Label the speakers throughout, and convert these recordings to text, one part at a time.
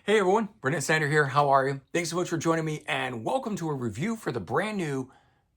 Speaker 1: Hey everyone, Brendan Sander here. How are you? Thanks so much for joining me and welcome to a review for the brand new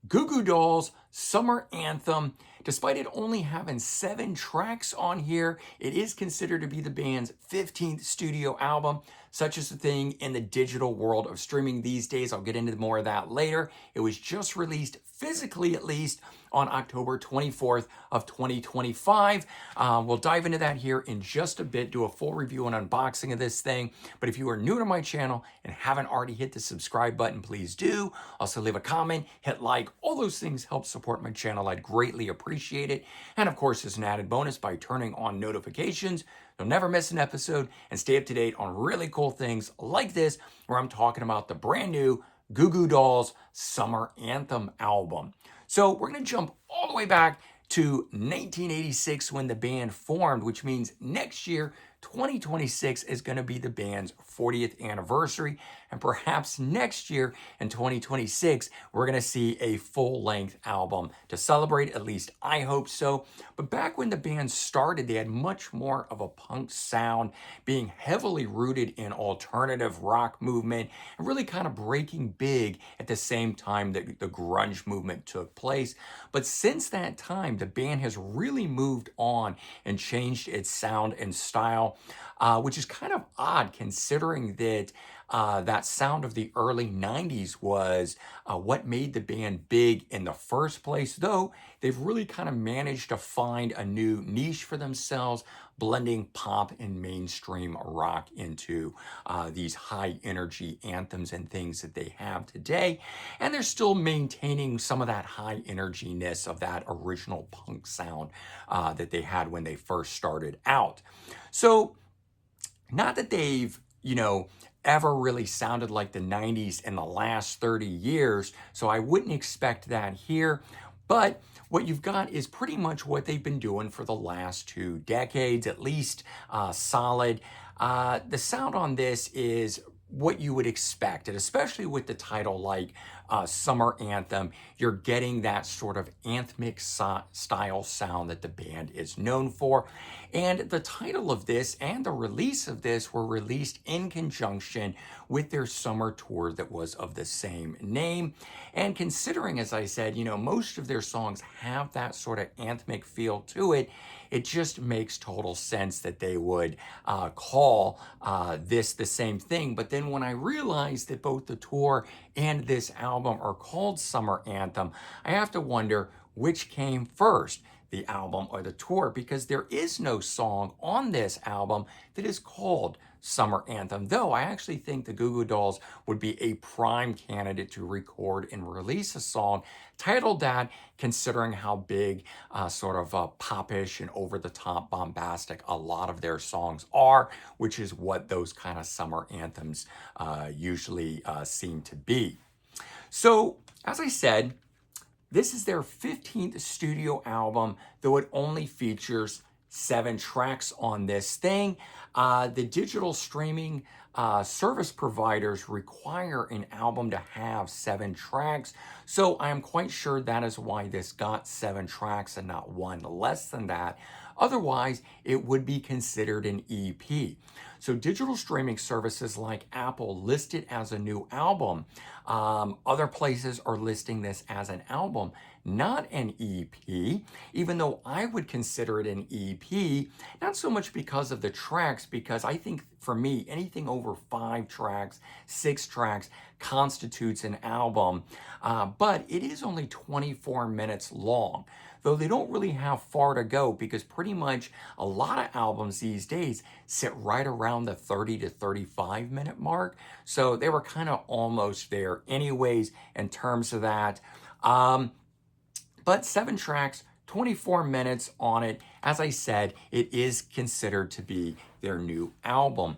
Speaker 1: Goo Goo Dolls Summer Anthem. Despite it only having 7 tracks on here, it is considered to be the band's 15th studio album. Such is the thing in the digital world of streaming these days. I'll get into more of that later. It was just released physically, at least, on October 24th of 2025. We'll dive into that here in just a bit, do a full review and unboxing of this thing. But if you are new to my channel and haven't already hit the subscribe button, please do. Also leave a comment, hit like, all those things help support my channel. I'd greatly appreciate it. And of course, as an added bonus, by turning on notifications, you'll never miss an episode and stay up to date on really cool things like this, where I'm talking about the brand new Goo Goo Dolls Summer Anthem album. So we're going to jump all the way back to 1986 when the band formed, which means next year, 2026, is going to be the band's 40th anniversary. And perhaps next year in 2026, we're going to see a full-length album to celebrate. At least I hope so. But back when the band started, they had much more of a punk sound, being heavily rooted in alternative rock movement and really kind of breaking big at the same time that the grunge movement took place. But since that time, the band has really moved on and changed its sound and style, which is kind of odd considering that that sound of the early 90s was what made the band big in the first place, though they've really kind of managed to find a new niche for themselves, blending pop and mainstream rock into these high energy anthems and things that they have today. And they're still maintaining some of that high energiness of that original punk sound that they had when they first started out. So, not that they've, ever really sounded like the 90s in the last 30 years, so I wouldn't expect that here. But what you've got is pretty much what they've been doing for the last 2 decades, at least solid. The sound on this is what you would expect, and especially with the title like Summer Anthem, you're getting that sort of anthemic style sound that the band is known for. And the title of this and the release of this were released in conjunction with their summer tour that was of the same name. And considering, as I said, most of their songs have that sort of anthemic feel to it, it just makes total sense that they would call this the same thing. But then when I realized that both the tour and this album are called Summer Anthem, I have to wonder which came first, the album or the tour, because there is no song on this album that is called Summer Anthem, though I actually think the Goo Goo Dolls would be a prime candidate to record and release a song titled that, considering how big, sort of popish and over-the-top bombastic a lot of their songs are, which is what those kind of summer anthems usually seem to be. So, as I said, this is their 15th studio album, though it only features 7 tracks on this thing. The digital streaming service providers require an album to have 7 tracks, so I am quite sure that is why this got 7 tracks and not one less than that. Otherwise, it would be considered an EP. So digital streaming services like Apple list it as a new album. Other places are listing this as an album, not an EP, even though I would consider it an EP, not so much because of the tracks, because I think for me, anything over 5 tracks, 6 tracks constitutes an album, but it is only 24 minutes long. Though they don't really have far to go, because pretty much a lot of albums these days sit right around the 30 to 35 minute mark. So they were kind of almost there anyways in terms of that. But 7 tracks, 24 minutes on it. As I said, it is considered to be their new album.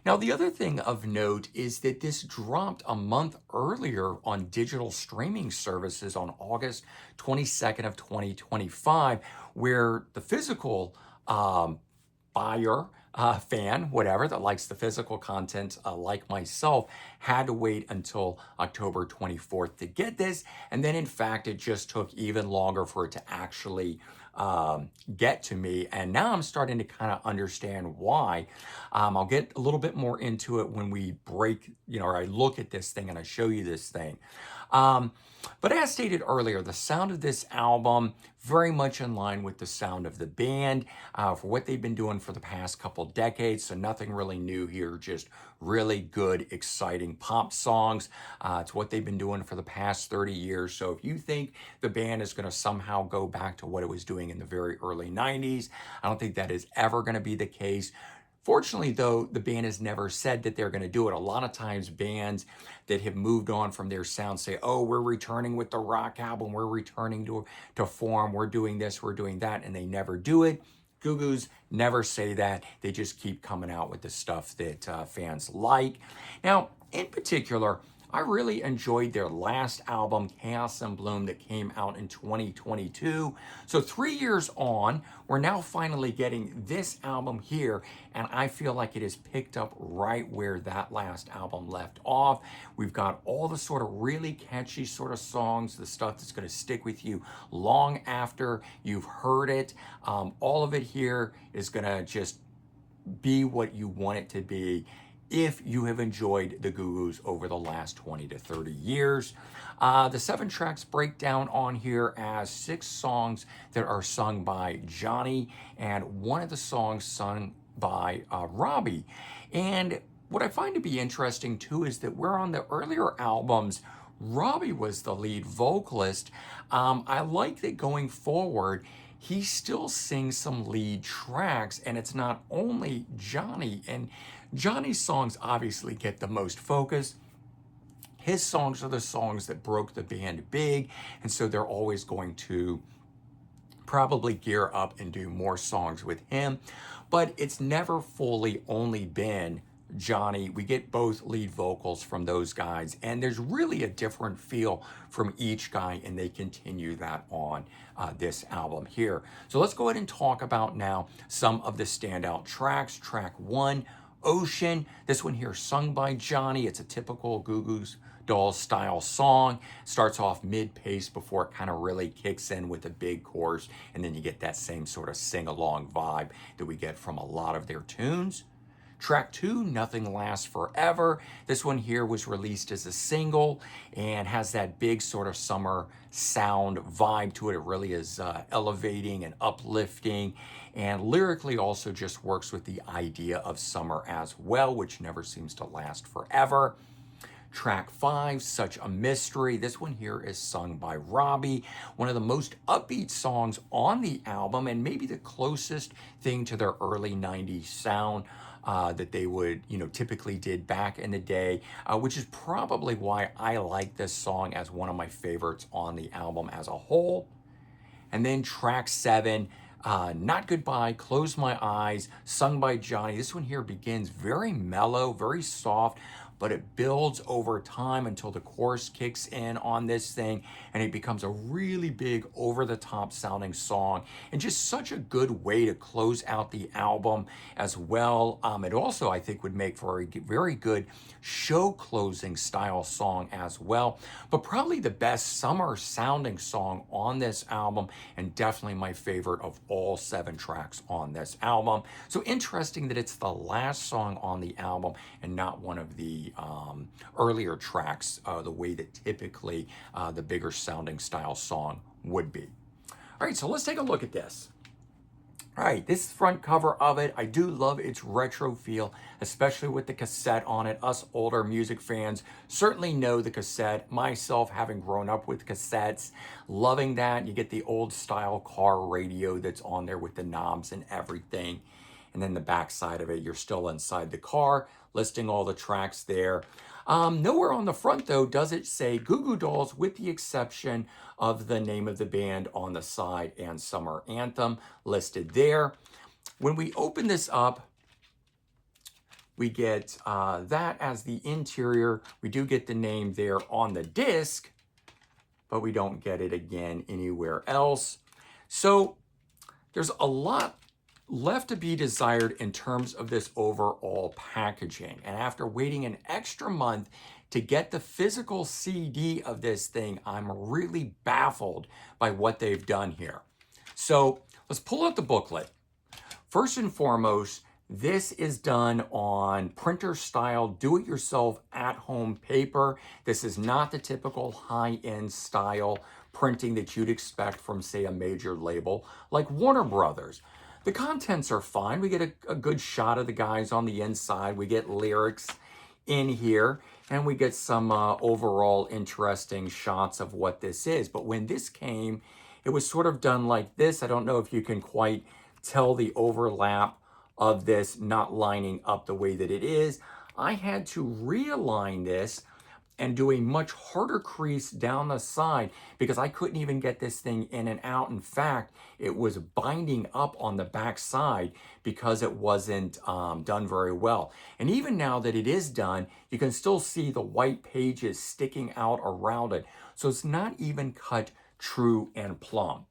Speaker 1: Now, the other thing of note is that this dropped a month earlier on digital streaming services on August 22nd of 2025, where the physical buyer, fan, whatever, that likes the physical content like myself, had to wait until October 24th to get this. And then, in fact, it just took even longer for it to actually get to me. And now I'm starting to kind of understand why. I'll get a little bit more into it when we break, or I look at this thing and I show you this thing. But as stated earlier, the sound of this album very much in line with the sound of the band for what they've been doing for the past couple decades. So nothing really new here, just really good, exciting pop songs. It's what they've been doing for the past 30 years. So if you think the band is going to somehow go back to what it was doing in the very early 90s, I don't think that is ever going to be the case. Fortunately, though, the band has never said that they're going to do it. A lot of times bands that have moved on from their sound say, oh, we're returning with the rock album, we're returning to form, we're doing this, we're doing that, and they never do it. Goo Goo's never say that. They just keep coming out with the stuff that fans like. Now, in particular, I really enjoyed their last album, Chaos and Bloom, that came out in 2022. So 3 years on, we're now finally getting this album here, and I feel like it is picked up right where that last album left off. We've got all the sort of really catchy sort of songs, the stuff that's going to stick with you long after you've heard it. All of it here is going to just be what you want it to be if you have enjoyed the Goo Goos over the last 20 to 30 years. The 7 tracks break down on here as 6 songs that are sung by Johnny and 1 of the songs sung by Robbie. And what I find to be interesting too is that where on the earlier albums, Robbie was the lead vocalist, I like that going forward, he still sings some lead tracks, and it's not only Johnny. And Johnny's songs obviously get the most focus. His songs are the songs that broke the band big, and so they're always going to probably gear up and do more songs with him. But it's never fully only been Johnny. We get both lead vocals from those guys, and there's really a different feel from each guy, and they continue that on this album here. So let's go ahead and talk about now some of the standout tracks. Track 1, Ocean. This one here sung by Johnny. It's a typical Goo Goo Dolls style song. Starts off mid-pace before it kind of really kicks in with a big chorus, and then you get that same sort of sing-along vibe that we get from a lot of their tunes. Track 2, Nothing Lasts Forever. This one here was released as a single and has that big sort of summer sound vibe to it. It really is elevating and uplifting, and lyrically also just works with the idea of summer as well, which never seems to last forever. Track 5, Such a Mystery. This one here is sung by Robbie, one of the most upbeat songs on the album, and maybe the closest thing to their early 90s sound that they would, typically did back in the day, which is probably why I like this song as one of my favorites on the album as a whole. And then track 7, Not Goodbye, Close My Eyes, sung by Johnny. This one here begins very mellow, very soft, but it builds over time until the chorus kicks in on this thing, and it becomes a really big, over-the-top sounding song, and just such a good way to close out the album as well. It also, I think, would make for a very good show closing style song as well, but probably the best summer sounding song on this album, and definitely my favorite of all 7 tracks on this album. So interesting that it's the last song on the album and not one of the earlier tracks, the way that typically the bigger sounding style song would be. All right, so let's take a look at this. All right, this front cover of it, I do love its retro feel, especially with the cassette on it. Us older music fans certainly know the cassette. Myself, having grown up with cassettes, loving that. You get the old style car radio that's on there with the knobs and everything. And then the back side of it, you're still inside the car, listing all the tracks there. Nowhere on the front, though, does it say Goo Goo Dolls, with the exception of the name of the band on the side and Summer Anthem listed there. When we open this up, we get that as the interior. We do get the name there on the disc, but we don't get it again anywhere else. So there's a lot left to be desired in terms of this overall packaging. And after waiting an extra month to get the physical CD of this thing, I'm really baffled by what they've done here. So Let's pull out the booklet. First and foremost, this is done on printer style, do-it-yourself at-home paper. This is not the typical high-end style printing that you'd expect from, say, a major label like Warner Brothers. The contents are fine. We get a good shot of the guys on the inside. We get lyrics in here, and we get some overall interesting shots of what this is. But when this came, it was sort of done like this. I don't know if you can quite tell the overlap of this not lining up the way that it is. I had to realign this and do a much harder crease down the side because I couldn't even get this thing in and out. In fact, it was binding up on the back side because it wasn't done very well. And even now that it is done, you can still see the white pages sticking out around it. So it's not even cut true and plumb.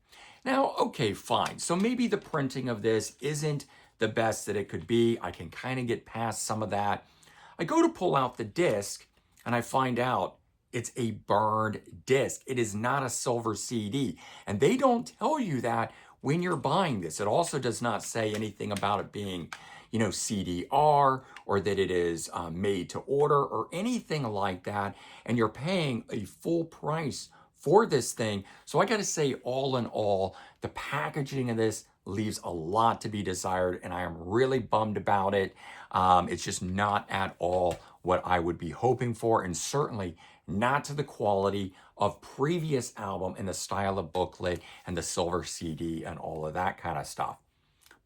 Speaker 1: Now, okay, fine. So maybe the printing of this isn't the best that it could be. I can kind of get past some of that. I go to pull out the disc and I find out it's a burned disc. It is not a silver CD. And they don't tell you that when you're buying this. It also does not say anything about it being, CDR or that it is made to order or anything like that. And you're paying a full price for this thing. So I got to say, all in all, the packaging of this leaves a lot to be desired, and I am really bummed about it. It's just not at all what I would be hoping for, and certainly not to the quality of previous album and the style of booklet and the silver CD and all of that kind of stuff.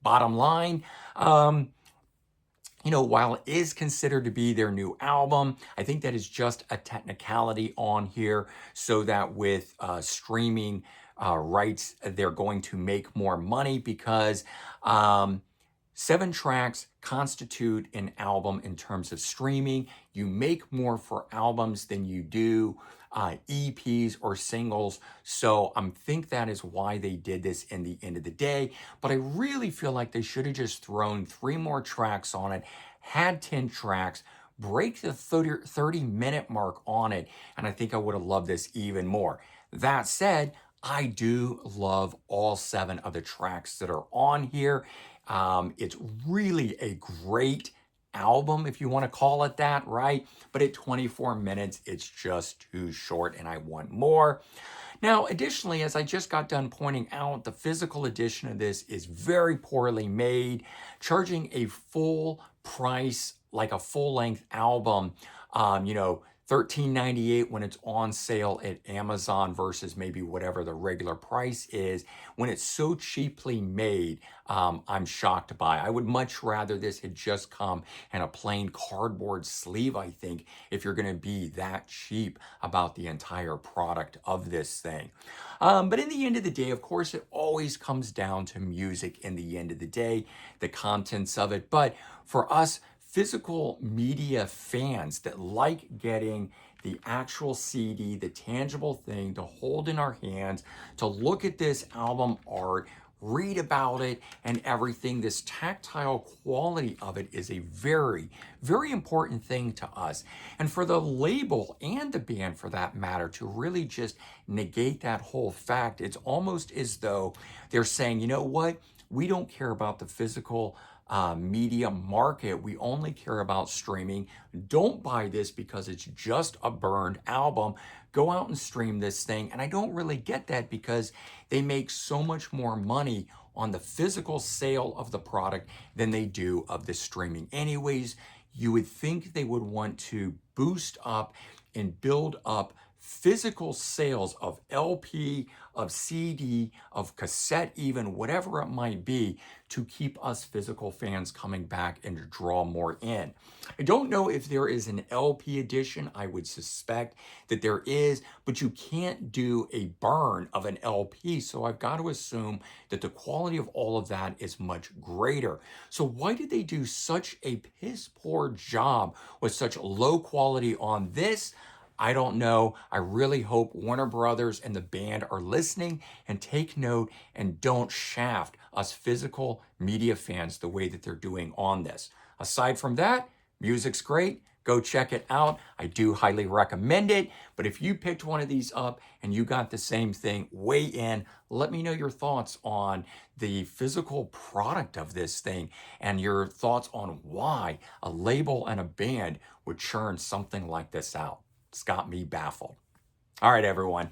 Speaker 1: Bottom line, while it is considered to be their new album, I think that is just a technicality on here so that with streaming rights, they're going to make more money because 7 tracks constitute an album in terms of streaming. You make more for albums than you do EPs or singles. So I think that is why they did this in the end of the day. But I really feel like they should have just thrown 3 more tracks on it, had 10 tracks, break the 30-minute mark on it, and I think I would have loved this even more. That said, I do love all 7 of the tracks that are on here. It's really a great album, if you want to call it that, right? But at 24 minutes, it's just too short and I want more. Now, additionally, as I just got done pointing out, the physical edition of this is very poorly made, charging a full price, like a full-length album, $13.98 when it's on sale at Amazon versus maybe whatever the regular price is. When it's so cheaply made, I'm shocked by. I would much rather this had just come in a plain cardboard sleeve, I think, if you're going to be that cheap about the entire product of this thing. But in the end of the day, of course, it always comes down to music in the end of the day, the contents of it. But for us, physical media fans that like getting the actual CD, the tangible thing to hold in our hands, to look at this album art, read about it and everything, this tactile quality of it is a very, very important thing to us. And for the label and the band, for that matter, to really just negate that whole fact, it's almost as though they're saying, you know what? We don't care about the physical media market. We only care about streaming. Don't buy this because it's just a burned album. Go out and stream this thing. And I don't really get that because they make so much more money on the physical sale of the product than they do of the streaming. Anyways, you would think they would want to boost up and build up physical sales of LP, of CD, of cassette even, whatever it might be, to keep us physical fans coming back and to draw more in. I don't know if there is an LP edition. I would suspect that there is, but you can't do a burn of an LP, so I've got to assume that the quality of all of that is much greater. So why did they do such a piss poor job with such low quality on this? I don't know. I really hope Warner Brothers and the band are listening and take note and don't shaft us physical media fans the way that they're doing on this. Aside from that, music's great, go check it out. I do highly recommend it. But if you picked one of these up and you got the same thing, weigh in. Let me know your thoughts on the physical product of this thing and your thoughts on why a label and a band would churn something like this out. It's got me baffled. All right, everyone.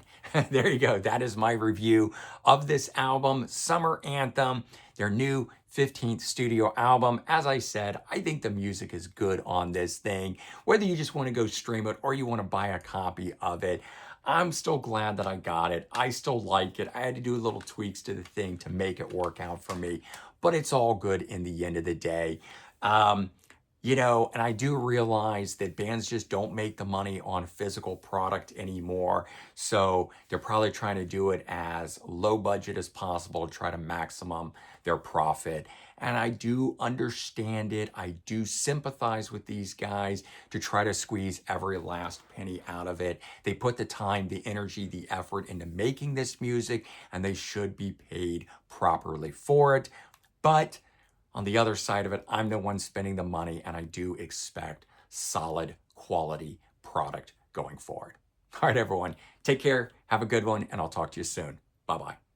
Speaker 1: There you go. That is my review of this album, Summer Anthem, their new 15th studio album. As I said, I think the music is good on this thing. Whether you just want to go stream it or you want to buy a copy of it, I'm still glad that I got it. I still like it. I had to do little tweaks to the thing to make it work out for me, but it's all good in the end of the day. And I do realize that bands just don't make the money on physical product anymore. So they're probably trying to do it as low budget as possible to try to maximum their profit. And I do understand it. I do sympathize with these guys to try to squeeze every last penny out of it. They put the time, the energy, the effort into making this music, and they should be paid properly for it. But on the other side of it, I'm the one spending the money, and I do expect solid quality product going forward. All right, everyone, take care, have a good one, and I'll talk to you soon. Bye-bye.